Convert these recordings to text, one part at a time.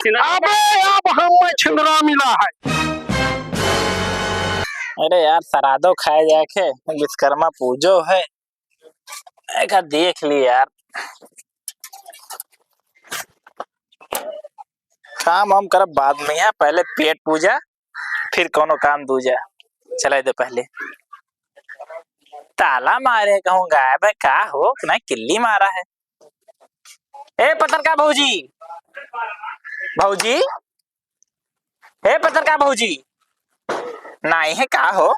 अबे अब हमें छिंदरा मिला है। अरे यार सरादो खाए जाके विश्वकर्मा पूजो है। एक देख ली यार, काम हम करब बाद में है, पहले पेट पूजा फिर कोनो काम दूजा। चले दो पहले ताला मारे कहूँ गायब है का हो ना, किल्ली मारा है। ए पत्रकार भौजी, भौजी, ए पत्रकार भौजी, नहीं है का हो?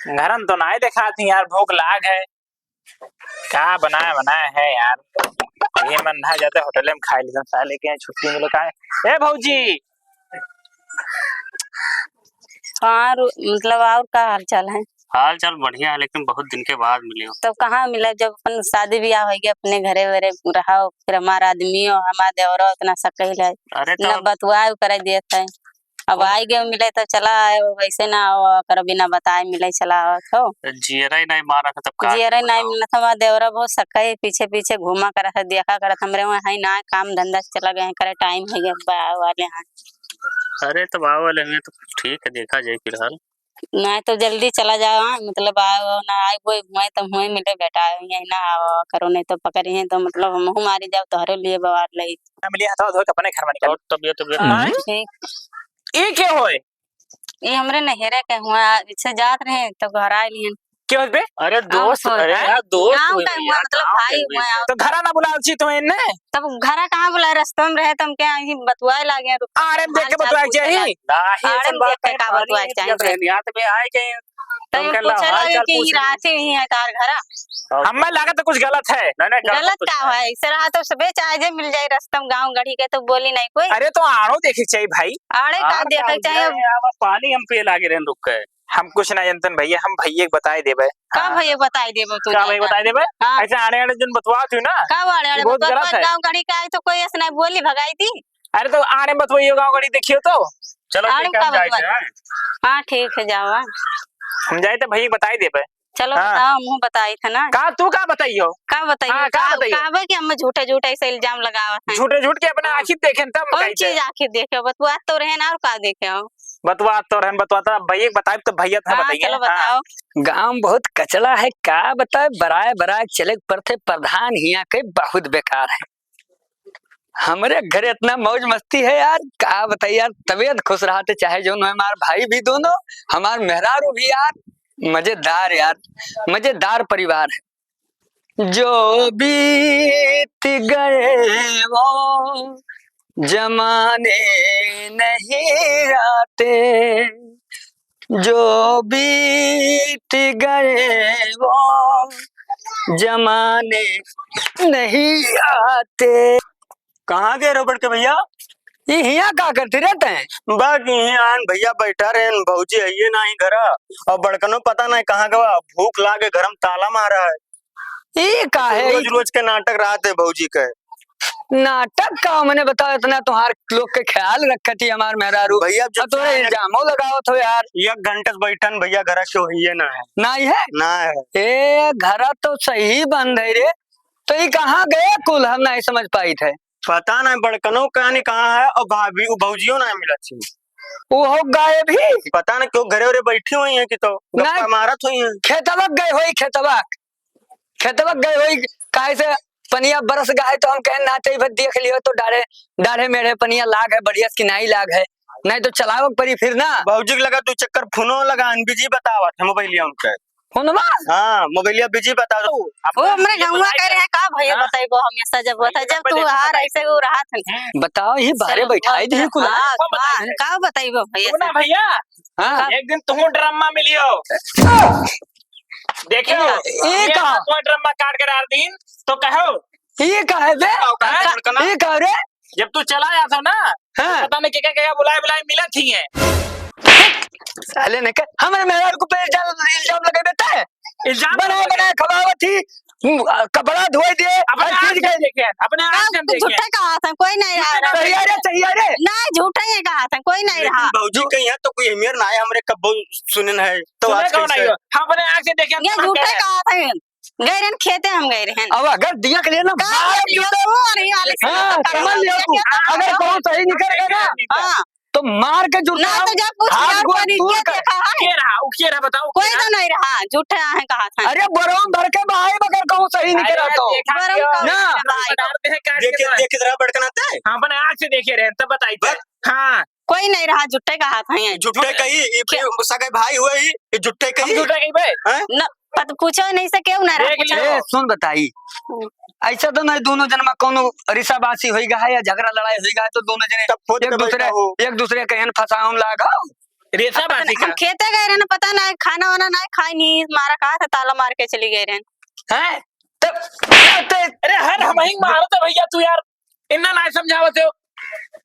घरन तो नहीं देखा थी यार, भूख लाग है। का बनाया बनाया है यार, ये मन ना जाते होटल में खा लीजिए साले के छुट्टी मिले का। ए भौजी, हाँ मतलब और का हाल चाल है? हाल चाल बढ़िया है, लेकिन बहुत दिन के बाद मिले हो। तो कहाँ मिला, जब अपन शादी ब्याह हो गया अपने घरे वरे रहो, फिर हमारा आदमी हो हमारा देवरो इतना सकैल है अरे न बतुआ करे देता है। अब आई गए मिले तो चला आए, वैसे ना कर बिना बताए मिले चला आवत हो। जियरा ही नहीं मारा था तब का जियरा नहीं मिला था, हमारा देवरा बहुत सकै पीछे पीछे घूमा करा था, देखा करा था हमरे वहाँ है ना काम धंधा चला गए करे, टाइम है गया वाले यहाँ। अरे तो बाबा वाले में तो ठीक है, देखा जाए फिलहाल। नहीं तो जल्दी चला जाओ, मतलब आओ ना आई वो हुए तो हुए मिले बेटा यही ना आओ करो, नहीं तो पकड़ी है तो मतलब हम मारी जाओ तोहरे लिए बवार लई मिली हथवा धो के अपने घर में निकल। तबियत ठीक। ये क्या होए? ये हमरे नहेरे के हुआ इसे जात रहे तो घर आए लिए। क्यों बे? अरे दोस्त, अरे यार दोस्त गाँव हुए का हुआ यार, मतलब गाँव भाई के हुए। हुआ। तो घरा ना बुलाओ छी तुम्हें ने? तब घरा कहाँ बुलाए, रास्ते में रहे तुम क्या यही बतुआए लागे। आरे देख के बतवाए चाहिए। आरे में देख के का बतुआए चाहिए। याद में आए गए तो पूछे लगे कि ही राशि ही है तार घरा। हमें लगा तो कुछ गलत है। गलत का है इसे रहा तो सबे चाहे मिल जाए रास्ता में गाँव गढ़ी के, तो बोली नहीं कोई। अरे तो आड़ो देखे चाहिए भाई। आड़े का देखे चाहिए, पानी हम पे लागे रहे रुक गए। हम कुछ ना जनतन भैया, हम भैया बताए देबे। का भैया बताई देबो तू? का भैया बताए देबे? ऐसे आने वाले दिन बतवा तू ना। का वाले वाले बहुत गलत है। गाँव गढ़ी का आई तो कोई ऐसे नहीं बोली भगाई थी। अरे तो आने बतवाइयो गाँव गढ़ी देखियो तो। चलो ठीक है, हम जाते हैं। हाँ ठीक है जाओ, हम जाए तो भैया बताई देबे। चलो बताओ, मुँह बताई था ना। का तू का बताइयो? का बताइयो? का कि हम झूठे झूठे से इल्जाम लगावत हैं। झूठे झूठ के अपने आखिर देखें तब कौन चीज आखिर देखे बतवा तो रहे ना, और का देखे हो? बतवा तो रहन बतवाता भैया बताए तो भैया था बताइए। चलो बताओ। गांव बहुत कचरा है, का बताए बराए बराए चले पर थे प्रधान हिया के बहुत बेकार है। हमारे घर इतना मौज मस्ती है यार, का बताइए यार, तबीयत खुश रहते चाहे जो हमारे भाई भी दोनों, हमारे मेहरारू भी यार, मजेदार यार, मजेदार परिवार है। जो बीत गए वो जमाने नहीं आते, जो बीत गए वो जमाने नहीं आते। कहाँ गए रोबर्ट के भैया? ये हिया का करते रहते हैं? बाकी आन भैया बैठा रहे, भौजी आइए ना ही घर, और बड़कनो पता नहीं कहाँ गवा, भूख लागे घर में ताला मारा है। ये का है? रोज रोज के नाटक रहते भौजी के। नाटक का मैंने बताया इतना तुम्हारे लोग के ख्याल रखा थी हमारे मेहरारू भैया जब तो इल्जामो लगाओ तो यार। 1 घंटे से बैठन भैया घर क्यों ही ना है? नहीं है ना है। ए घर तो सही बंद है रे, तो ये कहाँ गए कुल, हम नहीं समझ पाई थे। पता नहीं बड़कनो कहानी कहाँ है, और भाभी भौजियो ना मिला थी। वो हो गए भी पता नहीं क्यों घरे बैठी हुई है कि तो गप्पा मारत हुई है। खेतवक गए हुई, खेतवक गए हुई काहे से पनिया बरस गए तो हम कहें नाते देख लियो तो डाढ़े मेढ़े पनिया लाग है, बढ़िया की नहीं लाग है, नहीं तो चलाओ परी फिर ना। भौजी लगा तू चक्कर फोनो लगा बिजी बतावत है मोबाइलिया उनके। फोनमा? हाँ मोबाइलिया बिजी बता दो। वो हमरे गंगा कह रहे हैं का भैया बताई वो हमेशा जब होता जब तू हार ऐसे वो रहा था। बताओ ये बारे बैठाई दी कुल का बताई वो भैया? भैया हाँ एक दिन तुम ड्रामा मिलियो देखियो, ये का ड्रामा काट कर आर दिन तो कहो ये का है बे? ये का रे? जब तू चला आया था ना, हाँ। पता नहीं क्या बुलाए मिला थी है। साले ने कहा हमारे मेहरारू को पे इल्जाम लगे देता है, इल्जाम बनाए खवावत थी, कपड़ा धोए दिए अपने आँख से देखे, अपने आँख से देखे। झूठा कहा था कोई नहीं रहा, सही है रे नहीं झूठा ही कहा था कोई नहीं रहा। भौजी कहीं है तो कोई अमीर ना है हमरे कब सुनन है तो आज कौन आई हो? हम अपने आँख से देखे। ये झूठा कहा था गए रहन खेते हम गए रहन अब अगर दिया के लिए ना हाँ, समझ लियो तू, अगर कहूँ सही निकलेगा ना हाँ तो मार के जुटा ना तो जब पूछ हाथ लिया गोड़ कोई तोड़ के कर। देखा है के रहा वो के रहा बताओ कोई तो नहीं रहा झूठे है कहा था अरे बरों भर के बहाए बगैर कहूँ सही नहीं करा तो बरम का ना। डालते हैं काट देखे के देखे जरा बड़कन आता है हाँ अपने आँख से देखे रहे तब बताई थे हाँ कोई नहीं रहा झूठे कहा था ये झूठे कही ये सगे भाई हुए ही ये झूठे हम कही झूठा कहीं पे न पत पूछो नहीं से क्यों ना देख रहा लियो। ए, सुन बताई ऐसा तो नहीं दोनों जन में कोनो रिसाबासी होइगा है या झगड़ा लड़ाई होइगा तो दोनों जने तब खुद के एक दूसरे के फसाऊं लागा रेशा बासी का हम खेते गए रहन पता नहीं खाना वाना नहीं खाई नहीं मारा कहा था ताला मार के चली गए रहन हैं तब अरे हर हम ही मारो तो भैया तू यार इन्ना ना समझावत हो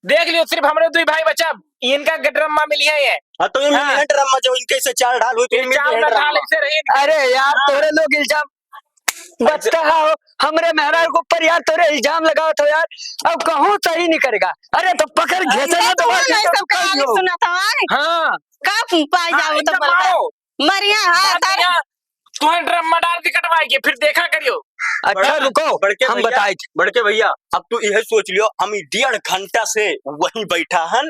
देख लियो सिर्फ हमरे दो भाई बचा इनका गटरम्मा मिली है ये हाँ तो ये हाँ। मिनट रम्मा जो इनके से चार ढाल हुई तो इनमें चावल मिनट डाल रम्मा। ऐसे रहे अरे यार तोरे लोग इल्जाम बचता हो हमरे मेहरा के ऊपर यार तोरे इल्जाम लगाओ तो यार अब कहूँ सही नहीं करेगा अरे तो पकड़ घेचना तो नहीं सब कहानी सुना था हाँ का पाई जाओ तो बोलता मारो मरिया हाँ तारे तुम्हें ड्रम डाल के कटवाएगी फिर देखा करियो अच्छा रुको बड़के हम भैया- बताए बड़के भैया अब तू यह सोच लियो हम 1.5 घंटा से वहीं बैठा हन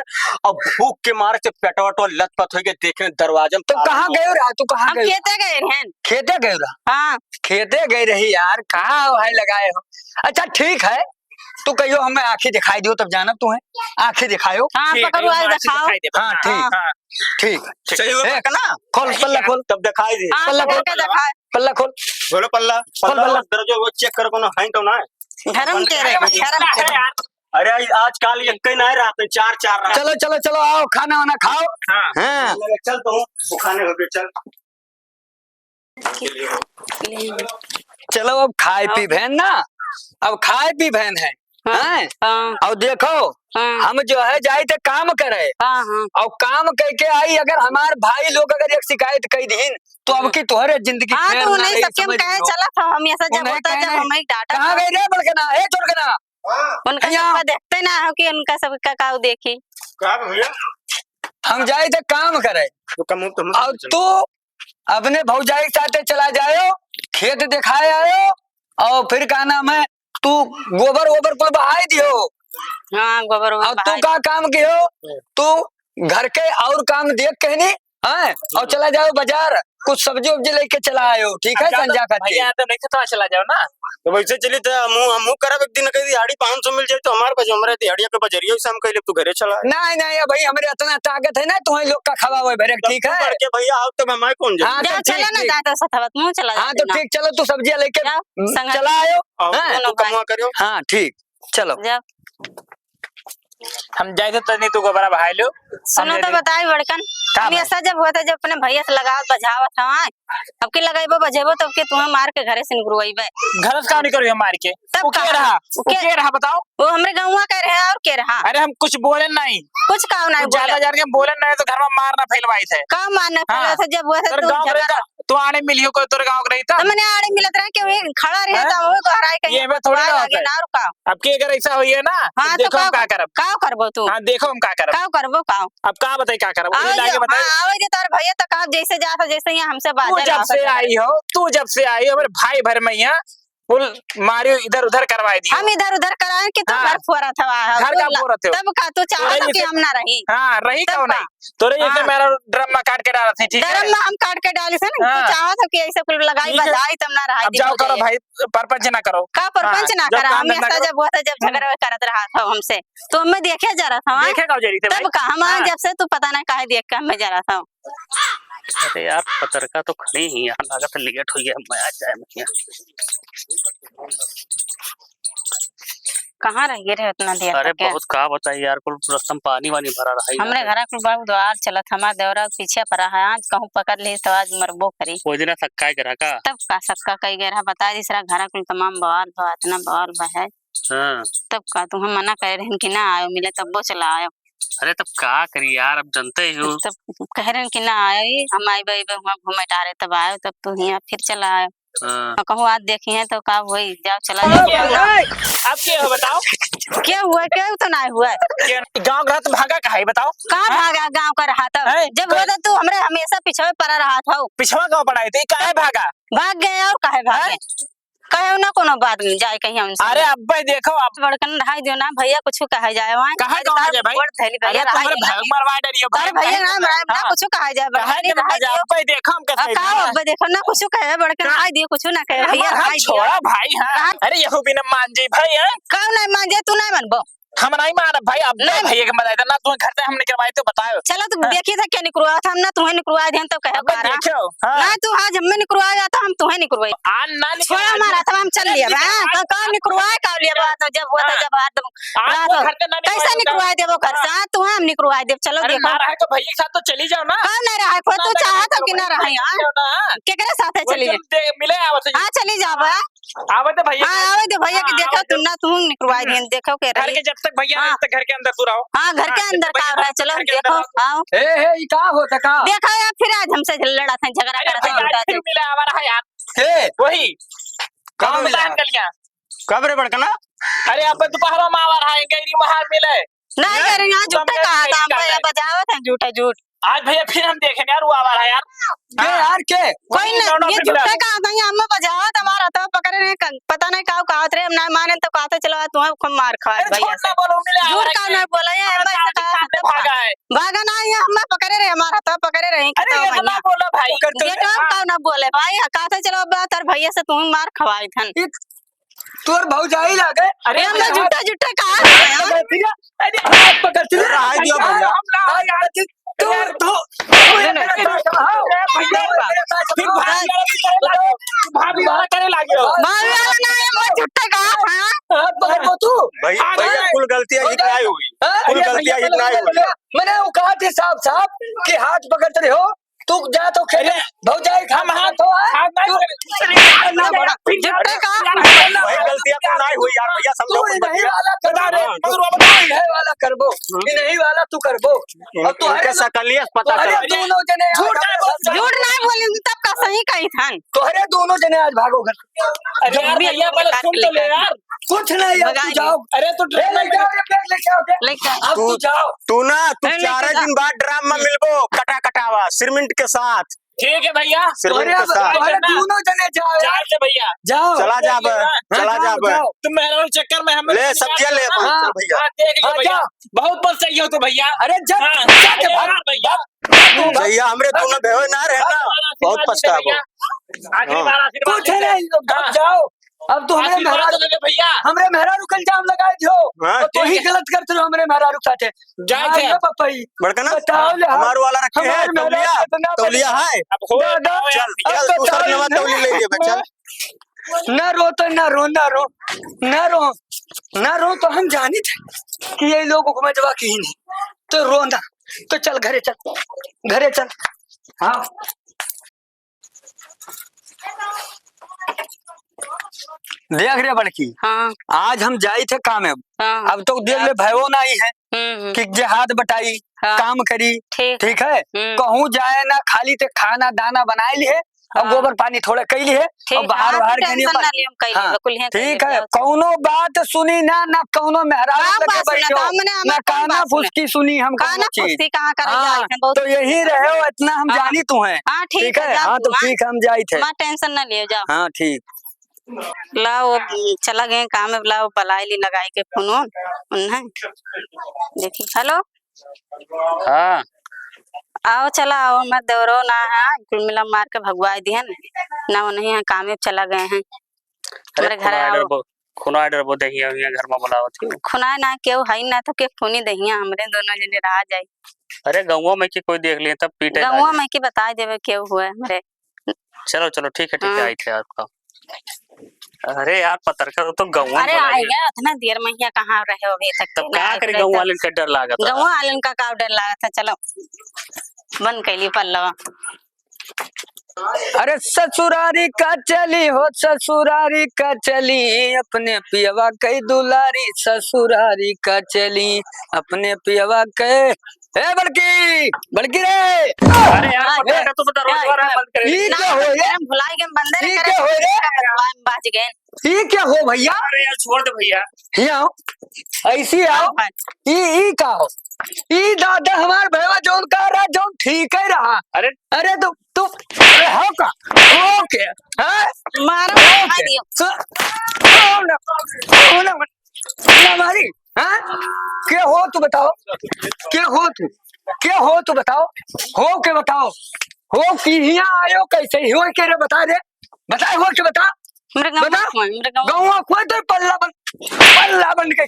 अब भूख के मारे से पेटवटो लथपथ हो के देखने दरवाजे में तो कहाँ गए रहा तू कहाँ हम गए खेते गए रहन खेते गए रहा हाँ खेते गए रही यार कहाँ है लगाए हो अच्छा ठीक है तू कहियो हमें आंखें दिखाई दियो तब जाना तू है आंखें दिखायो हाँ ठीक है, पकड़ो आज ये मार्क्स दिखाओ दिखाई दे, हाँ, ठीक। हाँ, ठीक सही हुआ ए, ना खोल पल्ला खोल तब दिखाई दे हाँ पल्ला पकड़ खोल के दिखा पल्ला खोल बोलो पल्ला पल्ला। पल्ला दर्जो वो चेक कर कोनो है तो ना धर्म के रहे धर्म के है यार अरे आजकल ये कई नहीं रहते चार चार चलो चलो चलो आओ खाना वाना खाओ हाँ हाँ चल तो बुखाने हो गए चल चलो अब खाए पी बहन ना अब खाए पी बहन है हैं? हाँ और देखो हाँ हम जो है जाए थे काम करे हाँ हाँ और काम करके आई अगर हमार भाई लोग अगर एक शिकायत कई दिन तो अब की तोहरे जिंदगी हाँ फेर तो ना नहीं रही, सब क्यों समझ कहे लो। चला था हम ऐसा जब उन्हें होता कहे जब नहीं। हमें डांटा कहाँ था। गई रे बड़कना ए छोड़कना उनका यहाँ। सबका देखते ना हो कि उनका सबका काऊ देखी क्या भैया हम जाए थे काम करे तो कम तो और तू अपने भौजाई के साथे चला जायो खेत दिखाए आयो और फिर क्या नाम है तू गोबर वोबर को बहाई दियो हाँ गोबर और तू का काम कियो तू घर के और काम देख के नहीं हाँ और चला जाओ बाजार कुछ सब्जी उब्जी लेके चला आयो ठीक है संजा खाते भैया तो नहीं तो चला जाओ ना तो वैसे चली तो हम करब एक दिन कह दिहाड़ी 500 मिल जाए तो हमारे पास हमारे दिहाड़िया के बजरिया से हम कहले तू घरे चला नहीं नहीं भाई हमारे इतना ताकत है ना तुम्हें लोग का खवा हुआ भरे ठीक है बड़के भैया आओ तो हमारे कौन जाए हाँ तो जा चला ना ठीक जाता सथवत मुंह चला हाँ तो जाते ठीक चलो तू सब्जियां लेके जाओ, संग- चला आयो आओ हाँ। तो कमवा करियो हाँ ठीक चलो जब हम जाए तो नहीं तू गोबरा बहाई लो सुनो तो बताई बड़कन हम ऐसा जब होता जब अपने भैया से लगावत बजावत हाँ अब की लगाइबो बजेबो तब के तुम्हें मार के घरे से निगुरवाइबे घर से काम नहीं करो मार के तब वो के रहा वो के रहा बताओ वो हमरे गाँव का रहे और के रहा अरे हम कुछ बोले नहीं कुछ काम नहीं ज्यादा बोले जान के बोले नहीं तो घर में मारना फैलवाई थे का मारना हाँ। फैला था जब हुआ था तेरे तो गांव झगड़ा का तू आने मिलियो कोई तेरे गांव का नहीं था तो मैंने आड़े मिलत रहा कि वो खड़ा रहे हाँ? था वो को हराई कहीं ये में थोड़ी ना होता है। ना रुका अब के अगर ऐसा हुई है ना हाँ तो तो देखो हम क्या करब का करबो तू हाँ देखो हम क्या करब का करबो का अब का बताई क्या करब ये लाके बताई आवे जे तार भैया तक आप जैसे जाता जैसे यहाँ हमसे तू बाजे जब से आई हो तू जब से आई हो मेरे भाई भर में यहाँ फुल मारियो इधर उधर करवाई दी हम इधर उधर कराए कि तू हाँ। घर फुरा था घर का बोर थे तब का तू चाहत तोरे कि जैसे- हम ना रही हाँ रही तब क्यों का? नहीं तोरे जैसे हाँ। मेरा ड्रम में काट के डाला थी ठीक है धर्म में हम काट के डाली से ना हाँ। तू चाहत कि ऐसे कुल लगाई ठीक है। बजाई तब ना रहा अब जाओ करो भाई परपंच ना करो का परपंच ना हाँ, जब करा काम हम धंधा ऐसा करो। जब हुआ था जब झगड़ा करत रहा था हमसे तो हमें देखे जा रहा था हाँ? देखेगा जरी थे भाई तब का हम हाँ। जब से तू पता ना काहे देख के हमें जा रहा था अरे यार पत्रका तो खड़ी ही यहाँ लागत लेट हो गया मैं आ जाए मैं कहाँ रह गए रहे उतना देर अरे तक क्या? बहुत का बताइए यार कुल रस्तम पानी वानी भरा रहा है हमरे घर के बाबू द्वार चलत हमार देवरा के पीछे पड़ा है आज कहूँ पकड़ ली तो आज मरबो करी कोई दिन सक्का करा का तब का सबका कई गया बता दूसरा घर कुल तमाम बवाल बा इतना बवाल बा है हाँ तब का तुम मना करे रहे कि ना आयो मिले तब वो चला आयो अरे तब का करी यार अब जनते ही हो तब कह रहे कि ना आयो ही हम आई बे वहाँ घूमे टारे तब आयो तब तू यहाँ फिर चला आयो कहूँ आज देखी है तो का वही जाओ चला जाओ। अब क्या हो बताओ? क्या हुआ? क्या तो ना हुआ। गाँव घर तो भागा कहा है बताओ? कहाँ भागा गाँव का रहा था? जब होता तू हमरे हमेशा पीछे पड़ा रहा था। पिछवा गाँव पढ़ाई थी, कहा भागा? भाग गए और कहे भागे? कहे ना कोनो बात नहीं जाए कहीं हमसे। अरे अब देखो अब बड़कन रहाई दियो ना भैया कुछ कहा जाए वहाँ। कहा जाए भाई? भैया तुम्हारे भाग मरवा डरियो अरे भैया ना कुछ कहा जाए भाई देखो हम कैसे अब देखो ना कुछ कहे बड़कन रहाई दियो कुछ ना कहे भैया रहाई दियो। छोड़ा भाई। हाँ अरे यहू भी न मान जी भाई है। कौन नहीं मान जाए? तू नहीं मानबो? हम नहीं मान भाई। अब नहीं भैया के बताया ना तुम्हें घर से हमने करवाए तो बताओ। चलो तुम देखिए था क्या निकलवा था हम ना तुम्हें निकलवा ध्यान तो कहे देखो ना तू आज हमें निकलवा जाता हम तुम्हें निकलवाई आन ना छोड़ा हमारा था हम चल लिया कौन निकलवाए का लिया बात जब हुआ था जब हाथ कैसा निकलवा दे वो घर से तू हम निकलवा दे। चलो देखो रहा है तो भैया के साथ तो चली जाओ ना। कौन नहीं रहा है तू चाहत हो कि ना रहा यहाँ केकरे साथ चली जाए? मिले आवत हाँ चली जाओ आवत भैया। हाँ आवे दे भैया के देखो तुम ना तुम निकलवा दिए देखो के घर के जब तक भैया तब तक घर के अंदर तू रहो। हाँ घर के अंदर का रहा है चलो देखो आओ ए का होता का देखो यार फिर आज हमसे लड़ा था झगड़ा करा था मिला हमारा यार हे वही कब मिला? गलियां कब रे बड़कना? अरे अब दोपहर में आवा रहा है गैरी महार मिले नहीं करेंगे यहाँ झूठे कहा था हम भैया बजाओ था झूठा झूठ। आज भैया फिर हम देखेंगे यार वो आवा रहा है यार। यार के कोई नहीं ये झूठे कहा था हम बजाओ हमारा तो पकड़े नहीं पता नहीं का कहा थे हम नहीं माने तो कहते चलो तुम्हें खूब मार खा भैया से झूठ का नहीं बोला ये भागा है भागा ना ये हम पकड़े रहे हमारा तो पकड़े रहे भैया बोला भाई ये तो का ना बोले भाई कहते चलो तार भैया से तुम्हें मार खवाई थन तोर भौजाई लागे। अरे हमने झूठा झूठा कहा पकड़ती रहा दियो भैया तू भाभी वाला करे लागियो भाई वाला नहीं मैं झूठा कहा पकड़ तू भैया कुल गलतियां इतना ही हुई। कुल गलतियां इतना ही हुई। मैंने वो कहा थी साहब साहब कि हाथ पकड़ते रहे हो तू जा तो खेले भौजाई हम हाथ झूठा कहा भाई गलतियां तो नहीं हुई यार भैया समझो कुछ नहीं बतिया। वाला करबो नहीं वाला तू करबो अब तो इनके सकलियत पता चला। दोनों जने झूठ नहीं बोली तब का सही कही थन तोहरे दोनों जने आज भागो घर। अरे यार भैया पहले सुन तो ले यार कुछ नहीं अब तू जाओ। अरे तू ले जाओ ये बैग लेके आओ लेकर अब तू जाओ। तू ना तू नहीं, 4 दिन बाद ड्राम में मिलबो कटा कटावा सिरमिंट के साथ। ठीक है भैया सिरमिंट के साथ तोहरे दोनों जने जाओ जाए से भैया जाओ चला जा चला जा तुम मेरे चक्कर में हम ले सब्जियां ले हाँ, भैया। देख लो भैया बहुत पल चाहिए हो तो भैया। अरे जब जाके भाग भैया भैया हमरे दोनों भेव ना रहना बहुत पछताबो। आखिरी बार आशीर्वाद कुछ नहीं अब जाओ। अब तो हमरे मेहरा भैया हमरे मेहरा रुकल जाम लगाए थे हाँ, तो ही गलत करते हो हमरे मेहरा रुक साथे जाए थे पपई बड़कना बताओ ले हमार वाला रखे है हमार मेहरा तौलिया कितना तौलिया है अब हो चल चल तू सर नवा तौली ले ले चल। न रो तो न रो तो हम जानी थे कि ये लोग हुकूमतवा की ही नहीं तो रोना तो चल घरे चल हाँ देख रे बड़की हाँ आज हम जाई थे काम में हाँ अब तो देख ले भयो नहीं है कि जे हाथ बटाई हाँ। काम करी ठीक है हम्म। कहूँ जाए ना खाली ते खाना दाना बनाए लिए और हाँ। गोबर पानी थोड़ा कैली है और बाहर के नहीं हाँ, ठीक है कौनो बात सुनी ना कौनो मेहराज लगे बैठो ना काना फुसकी सुनी हम हाँ, तो यही रहे हो इतना हम हाँ। जानी तू है हाँ ठीक है हाँ तो ठीक हम जाई थे टेंशन न लियो जाओ हाँ ठीक लाओ चला गए काम में लाओ बलाई ली लगाई के फोन उन्हें देखी हेलो हाँ आओ चला आओ मत देवरो ना है कुल मिला मार के भगवाई दिए ना वो नहीं है काम में चला गए हैं हमारे घर आओ खुना डर बो दहिया घर में बुलाओ थी खुना ना केहू है ना तो के खूनी दहिया हमरे दोनों जने रह जाई। अरे गौवा में की कोई देख लिए तब पीटे गौवा में की बता देवे केहू हुए हमरे। चलो चलो ठीक है आई थे आपका। अरे यार पत्रकार तो गौवा अरे आएगा उतना देर में यहाँ कहाँ रहे हो अभी तक तब क्या करे गौवा वाले का डर लगा था गौवा वाले का का डर लगा था चलो बंद कैली पल्लवा। अरे ससुरारी का चली हो ससुरारी का चली अपने पियवा कई दुलारी ससुरारी का चली अपने पियवा के ए बड़की बड़की रे अरे यार पता है तो दरवाजा बंद करे। ये क्या हो रे? भुलाई के बंदर ये क्या हो रे? बाज गए। ये क्या हो भैया? अरे यार छोड़ दे भैया। ये आओ ऐसी आओ। ये का हो? ये दादा हमार भैया जोन का रहा जोन ठीक है रहा। अरे अरे तू अरे हो का ओके हां मारो मार दियो। हमारी हाँ क्या हो तू बताओ क्या हो तू बताओ हो के बताओ हो कि यहाँ आयो कैसे हो के रे बता दे बता हो के बता मेरे गांव गाँव को तो पल्ला बन के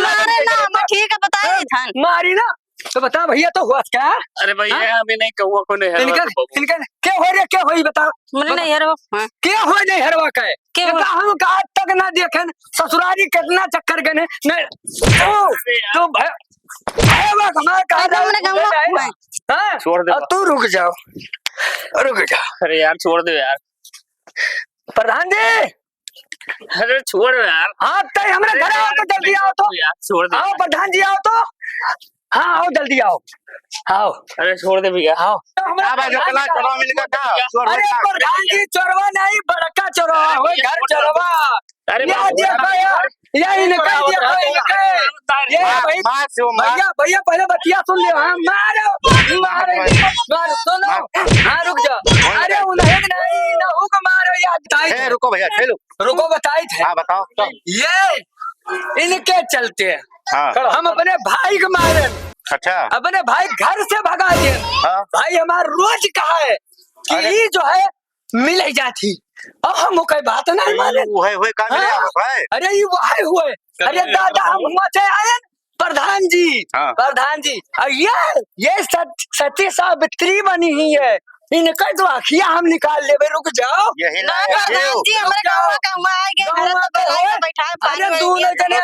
मारे ना मैं ठीक है बताइए थान मारी ना तो बता भैया तो हुआ क्या? अरे भैया अभी नहीं कहूँ को नहीं इनका क्या हो रहा क्या होई बता मैंने नहीं यार क्या हो नहीं हरवा का है क्या हम का आज तक ना देखे ससुरारी कितना चक्कर गने तो भैया हमारा कहा छोड़ दे। तू रुक जाओ अरे यार छोड़ दो यार। प्रधान जी अरे छोड़ यार। हाँ तो हमारे घर आओ तो जल्दी आओ तो यार छोड़ दे। आओ प्रधान जी आओ तो हाँ आओ जल्दी आओ आओ अरे छोड़ दे भैया। आओ क्या अरे प्रधान जी चोरवा नहीं बड़का चोरवा हो घर चोरवा अरे ये देखो यार ये इनका देखो इनका ये भैया भैया पहले बतिया सुन ले हाँ मारो सुनो हाँ रुक जाओ अरे उन्हें नहीं ना हुक मारो यार रुको भैया खेलो रुको बताई थे हाँ बताओ ये इनके चलते हाँ हम अपने भाई को मारे अच्छा अपने भाई घर से भगा दिए हाँ भाई हमारा रोज कहा है कि ये जो है मिल ही जाती अब हम कोई बात नहीं माने हुए कहाँ मिले आप भाई? अरे ये वही हुए अरे दादा हम हुआ थे आए प्रधान जी हाँ। प्रधान जी और ये सती सावित्री बनी ही है इनका तो आखिया हम निकाल ले रुक जाओ यही ना प्रधान जी हमारे गांव का हुआ आए गए घर तो बुलाए बैठा पानी अरे दोनों जने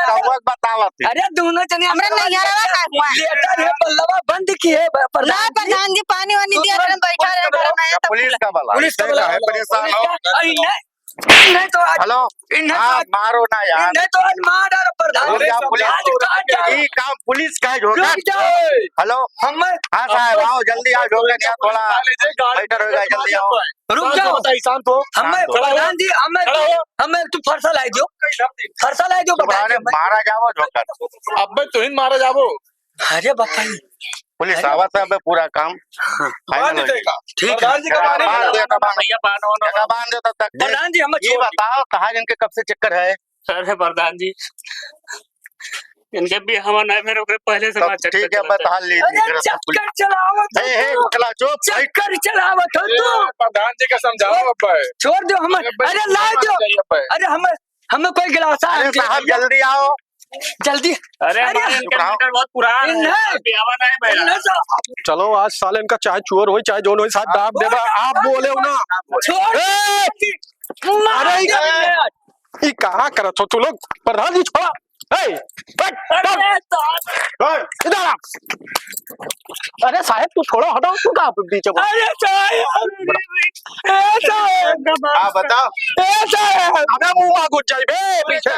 बतावत अरे दोनों जने हमरे नहीं यार का हुआ लेटर है पल्लवा बंद की है ना प्रधान जी प्रधान जी पानी वानी दिया घर बैठा रहे घर में आया तो पुलिस का बला पुलिस का है परेशान नहीं तो आज हेलो इन्हें हाँ मारो ना यार इन्हें तो आज मार डालो प्रधान रुक जाओ, पुलिस ये काम पुलिस का है रुक झोंका जाओ हेलो हम हाँ साहब आओ जल्दी आओ झोंका नहीं थोड़ा बेटर होगा जल्दी आओ रुक जाओ शांत हो हमें शांत हो। प्रधान जी हमें तू फरसा लाई दो फरसा लाई दो तुम्हारे मारा जाओ झोंका अब मैं तुहिन मारा जाबो अरे बापा पुलिस आवत है पूरा काम बांध देगा ठीक है प्रधान जी का मारे बांध दे भैया बांध दे तब तक प्रधान जी हमें ये बताओ कहाँ इनके कब से चक्कर है अरे प्रधान जी इनके भी हमारा नहीं मेरे को पहले से तब ठीक है बता लीजिए चक्कर चलावत बकला चुप चक्कर चलावत हो तू प्रधान जी का समझाओ अब छोड़ दो हमें अरे ला दो अरे हमें कोई गिलासा अरे साहब जल्दी आओ जल्दी अरे हमारे मीटर बहुत पुराना है अभी आवा नहीं भैया। चलो आज साले इनका चाहे चोर हो चाहे जोन हो साथ दाब देगा आप बोले हो ना छोड़ अरे ये कहाँ करत हो तू लोग प्रधान जी छोड़ा इधर आ अरे साहब तू थोड़ा हटाओ तू कहाँ बीच में हाँ बताओ अबे मुंह आ घुस जाए बे पीछे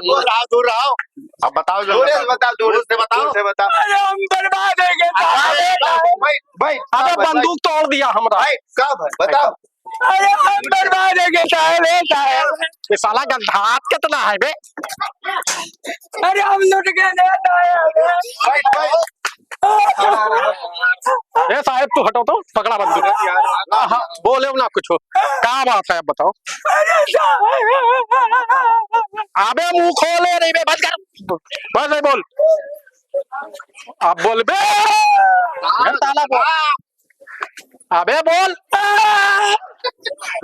बोल आओ दूर आओ अब बताओ दूर से बताओ हम बर्बाद हो गए भाई अबे बंदूक तोड़ दिया हमरा कब बताओ अरे हम बर्बाद हो गए साहब ये साला का धात कितना है बे अरे हम लुट गए ए साहब तू हटो तो पकड़ा बंदूक हाँ बोले ना कुछ क्या बात है अब बताओ अबे मुंह खोले नहीं बे बंद कर बस नहीं बोल अब बोल बे ताला बोल अबे बोल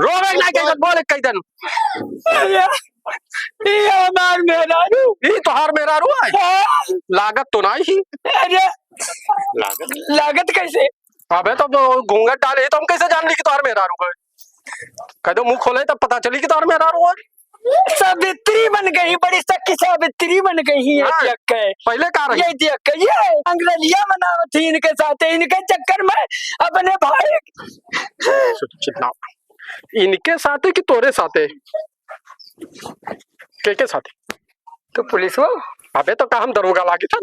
रोवे ना कहीं बोल कहीं दिन ये हमार मेहरारू ये तो हार मेरा रू है लागत तो नहीं ही अरे लागत कैसे अबे तो घूंघट डाले तो हम कैसे जान ली कि तोहार मेरा रू है कह दो मुंह खोले तब पता चली कि तोहार मेरा रू है सावित्री बन गई बड़ी सखी सावित्री बन गई है हाँ, पहले कहा रही ये देख ये अंग्रेजिया मनावत थी इनके साथ इनके चक्कर में अपने भाई चितना इनके साथ है कि तोरे साथ है के साथ तो पुलिस वो अबे तो का हम दरोगा लागी था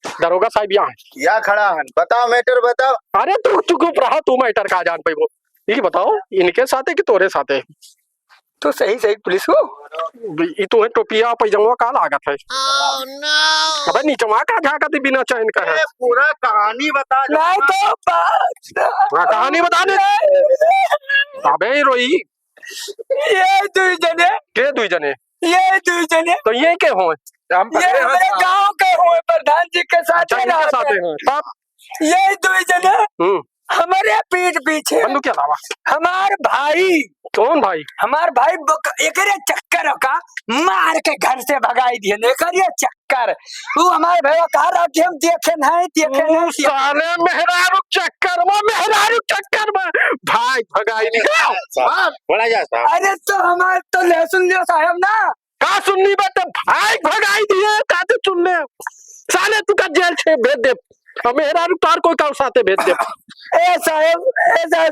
दरोगा साहब यहाँ है। या खड़ा हन, बताओ मैटर बताओ। अरे तू तू चुप रहा, तू मैटर का जान पाई वो। ये बताओ इनके साथ है कि तोरे साथ है? तो सही सही पुलिस को ये तो है टोपिया पैजामा का लागत है। अबे नीचवा का झाका बिना चैन का है। पूरा कहानी बता दो। नहीं तो बात हाँ, कहानी बता दे। अबे रोई ये दुई जने के दुई जने ये दुई जने तो ये के हो? हम ये हमारे गांव के हुए प्रधान जी के साथ के साथ हैं तब ये दुई जने हमारे पीठ पीछे बंदूक के अलावा हमार भाई कौन भाई? हमार भाई एकरे चक्कर का मार के घर से भगाई दिए एकरे चक्कर वो हमारे भैया कहा रहा कि हम देखे नहीं साले मेहरारू चक्कर में भाई भगाई निकाल बोला जा साहब। अरे तो हमारे तो ले सुन लियो साहब ना का सुननी बात भाई भगाई दिए का तो सुनने साले तू का जेल छे भेज दे मेहरारू तार कोई का साथे भेज दे। ए साहब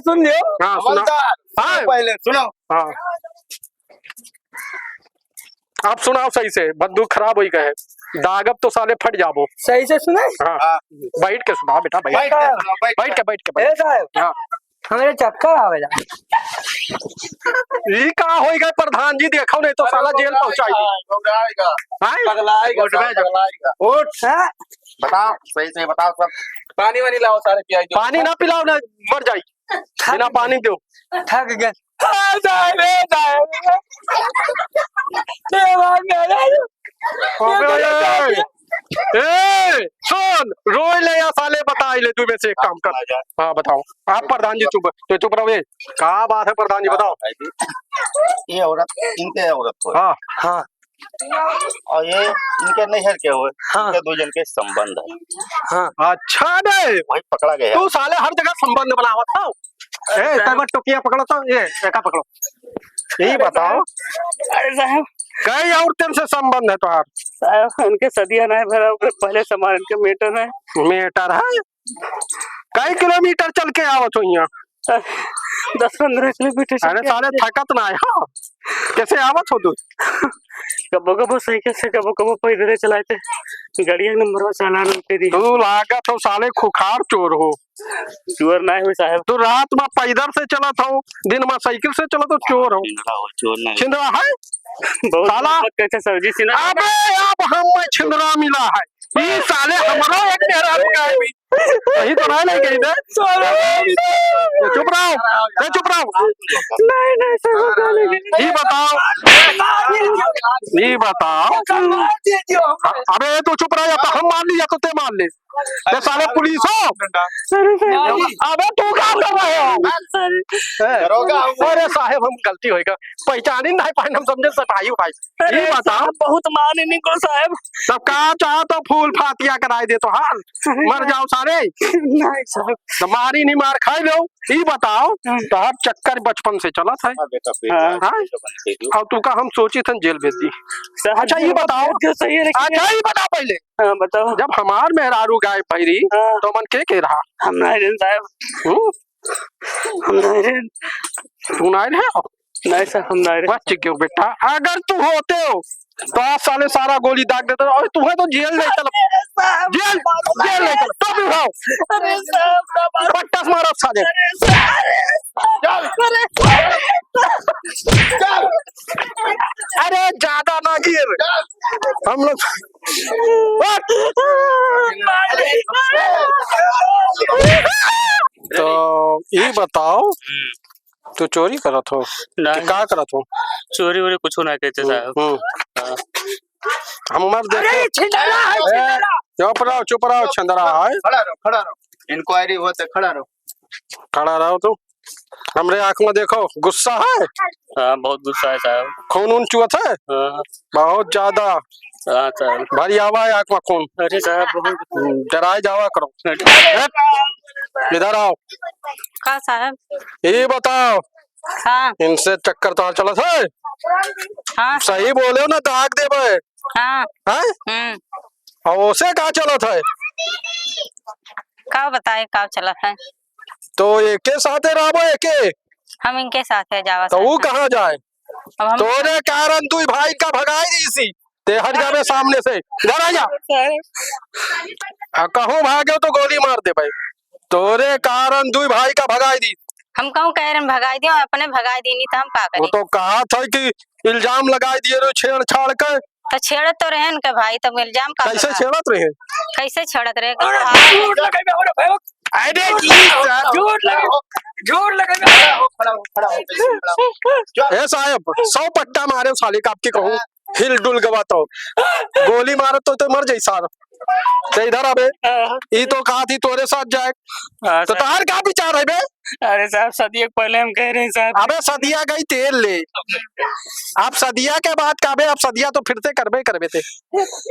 सुन लियो। हाँ सुना हाँ पहले सुनो। हाँ आप सुनाओ सही से, बंदूक खराब हुई गए दागब तो साले फट जाबो। सही से सुने। हाँ बैठ के सुना बेटा बैठ के ए साहब हाँ हमारे चक्कर आवेला ये का होई गए प्रधान जी देखो नहीं तो साला जेल पहुंचाई उठ बताओ सही से बताओ सब। पानी वानी लाओ सारे पियाई दो। पानी ना पिलाओ ना मर जाई बिना पानी दो। थक गए। हाँ साहब ये बात मेरा ए सुन रोई ले या साले बता ले तू में से एक काम कर। हाँ बताओ आप प्रधान जी चुप रहो। ये क्या बात है प्रधान जी बताओ। ये औरत इनके औरत को हाँ हाँ और ये इनके नैहर के हुए। हाँ। इनके दो जन के संबंध है। हाँ अच्छा नहीं वही पकड़ा गया। तू साले हर जगह संबंध बनावा था। ए तब टोकिया पकड़ो तो ये एका पकड़ो। यही बताओ अरे साहब कई औरतों से संबंध है तुम्हार? साहब उनके सदिया नहीं भरा पहले समार इनके मीटर है। मीटर है कई किलोमीटर चल के आवत हो यहाँ? 10-15 किलोमीटर। अरे साले थकत ना है। हाँ कैसे आवत हो तू? कबो साइकिल से कबो पैदल चलाए थे गाड़िया नंबर चालान पे दी। तू लागत हो साले खुखार चोर हो। चोर ना हुई साहब। तू रात में पैदल से चला था दिन में साइकिल से चला तो चोर हो। चोर नहीं छिंदरा है बहुत साला। कैसे सब्जी सी ना। अबे अब हम छिंदरा मिला है ये साले हमारा एक मेहरारू का है भी सही तो नहीं गई थे। चुप रहो नहीं सब ये बताओ अबे तू चुप रहा या तो हम मान ली या तो ते मान ले। ते साले पुलिस हो। अबे तू क्या कर रहे हो? अरे साहेब हम गलती होएगा पहचान ही नहीं पाए हम समझे सफाई भाई। ये बताओ बहुत माने नहीं को साहब। सब कहा चाहो तो फूल फातिया कराए दे तो हाल मर जाओ सारे। नहीं साहब तो मारी नहीं मार खाई लो। ये बताओ तो हर चक्कर बचपन से चला था और तू का हम सोची थे जेल भेज दी। अच्छा ये बताओ जो सही है। अच्छा ये बता पहले हाँ बताओ। जब हमार मेहरारू गाय पहिरी तो मन के रहा? हम नहीं साहब हम नहीं तू नहीं है नहीं सर हम नहीं बच क्यों बेटा? अगर तू होते हो तो आज साले सारा गोली दाग देते और तुम्हें तो जेल नहीं चल जेल नहीं चल तो भी उठाओ पट्टा मारो साले। अरे ज्यादा ना गिर हम लोग तो ये बताओ तू चोरी करत हो क्या करत हो? चोरी वोरी कुछ ना कहते साहब। हमार देखो चुप रहो छंदरा है। खड़ा रहो इंक्वायरी होते खड़ा रहो तू हमरे आँख में देखो गुस्सा है। हाँ बहुत गुस्सा है साहब। खून उन चुअत है बहुत ज्यादा। हाँ साहब भारी आवा है आँख में खून। अरे साहब बहुत डराए जावा करो। इधर आओ। का साहब? ये बताओ हाँ इनसे चक्कर तो चला था? हाँ सही बोले हो ना दाग दे हाँ है और उसे कहा चला था? का बताए का चला है? तो एक के साथ रहो एके हम इनके साथ है जावा तो वो कहाँ जाए? अब हम तोरे कारण तू भाई का भगाई दी सी ते हट जावे सामने से, घर आ जा। कहूँ भागे तो गोली मार दे भाई, तोरे कारण दुई भाई का भगाई दी। हम कहूँ कह रहे भगाई दियो, अपने भगाई दी नहीं तो हम का वो करें। तो कहा था कि इल्जाम लगाई दिए रो छेड़छाड़ के। तो छेड़ तो रहे न के भाई, तब इल्जाम का कैसे छेड़त रहे? कैसे छेड़त रहे? झूठ लगे हो रे भाई। अरे जी सर, झूठ लगे खड़ा हो। ए साहब 100 पट्टा मारे साले का आपके कहूँ हिल डुल गवा तो गोली मारे तो मर जाई सार। ते इधर अबे, ई तो कहा थी तोरे साथ जाए, तो तार क्या विचार है बे? अरे साहब सदिया पहले हम कह रहे हैं साहब। अबे सदिया गई तेल ले, आप सदिया के बाद का बे, आप सदिया तो फिर से करबे थे।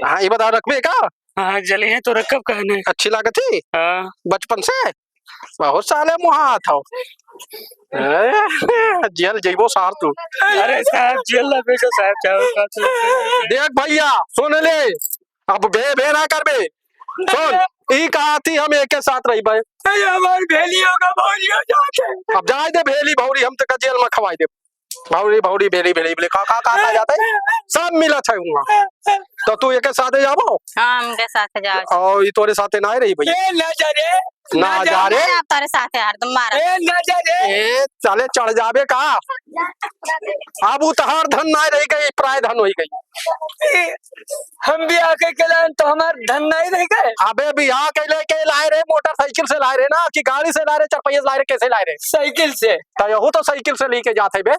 हाँ ये बता रखबे का? हाँ जले हैं तो रकब कहने। अच्छी लागत थी हाँ बचपन से, बहुत साले मुहा था। जेल जइबो सार तू। अरे साहब जेल ना भेजो साहब, चाहो देख भैया सुन ले, अब बे ना करबे, सुन ई कहा थी हम एक के साथ रही भाई। हमारी भेली होगा भौजिया जाके। अब जाए दे भेली भौरी, हम तक जेल में खवाई दे। भौरी भेली का जाता है, सब मिला था वहाँ। तो तू एक साथ जाबो? हाँ हमके साथ जाओ। और ये तोरे साथे ना रही भैया? ना जा रे, ना जा रे, आप तारे साथ हरदम मारा। ना जा रे। ए चले चढ़ जाबे का? अब उतहार धन ना रही गई, प्राय धन हो गई। हम भी आके केलान तो हमार धन नहीं रह गए। अबे बिहार के लेके लाए रे, मोटरसाइकिल से लाए रे ना कि गाड़ी से लाए रे, चरपहिया से लाए रे, कैसे लाए रे? साइकिल से। तो यहू तो साइकिल से लेके जाते बे।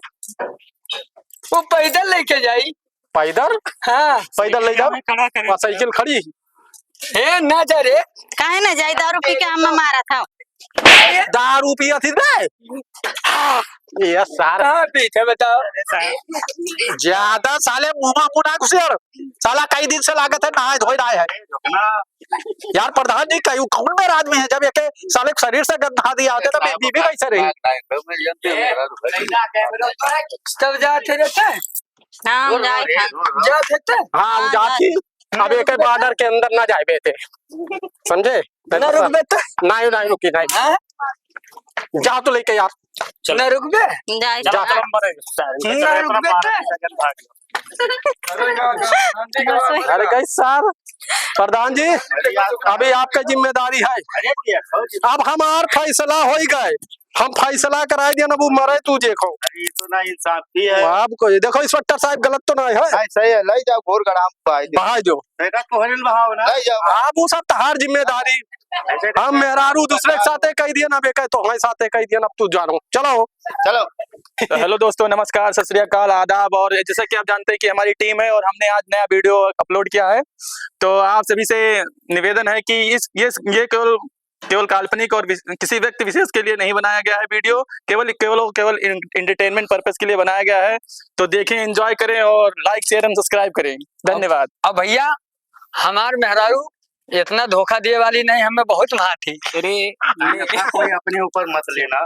वो पैदल लेके जाई। पैदल? हाँ पैदल ले जाओ, वहाँ साइकिल खड़ी। ए ना जा रे। काहे ना जाई, दारू पी के हम मारा था। दारू पिया थी बे? ये सारा कहाँ पीछे बताओ। ज्यादा साले मुंह मुना घुसेड़, साला कई दिन से लागत है नहाए धोए रहा है यार। प्रधान जी कई कौन में आदमी है, जब एक साले शरीर से गंदा दिया होते तो बीबी कैसे रही? तब जाते रहते हैं। हाँ हम जाए था। जाते थे। हाँ वो जाती, अब एक बॉर्डर के अंदर ना जाए बेटे, समझे? ना रुक बेटा। नहीं रुकी नहीं, जा तो लेके यार, ना रुक बे। जाए जा था। ना रुक बेटा। अरे गई सर प्रधान जी, अभी आपका जिम्मेदारी है। अब हमार फैसला हो गए, हम फैसला कराए दिया ना, वो मरे तू देखो। ये तो ना इंसाफी है। आपको देखो इंस्पेक्टर साहब गलत तो नहीं है, सही है, ले जाओ घोर गड़ाम बहा दो ले जाओ। आप वो सब तहार जिम्मेदारी। हम मेहरारू दूसरे के साथे कह दिया ना बेके, तो हमारे साथे कह दिया ना, अब तू जानो चलो। चलो हेलो दोस्तों, नमस्कार, सत श्री अकाल, आदाब। और जैसा कि आप जानते हैं कि हमारी टीम है और हमने आज नया वीडियो अपलोड किया है, तो आप सभी से निवेदन है कि ये केवल काल्पनिक और किसी व्यक्ति विशेष के लिए नहीं बनाया गया है वीडियो, केवल एंटरटेनमेंट पर्पस के लिए बनाया गया है। तो देखें, एंजॉय करें और लाइक शेयर एंड सब्सक्राइब करें। धन्यवाद। अब भैया हमार मेहरारू इतना धोखा दिए वाली नहीं, हमें बहुत महा थी। कोई अपने ऊपर मत लेना।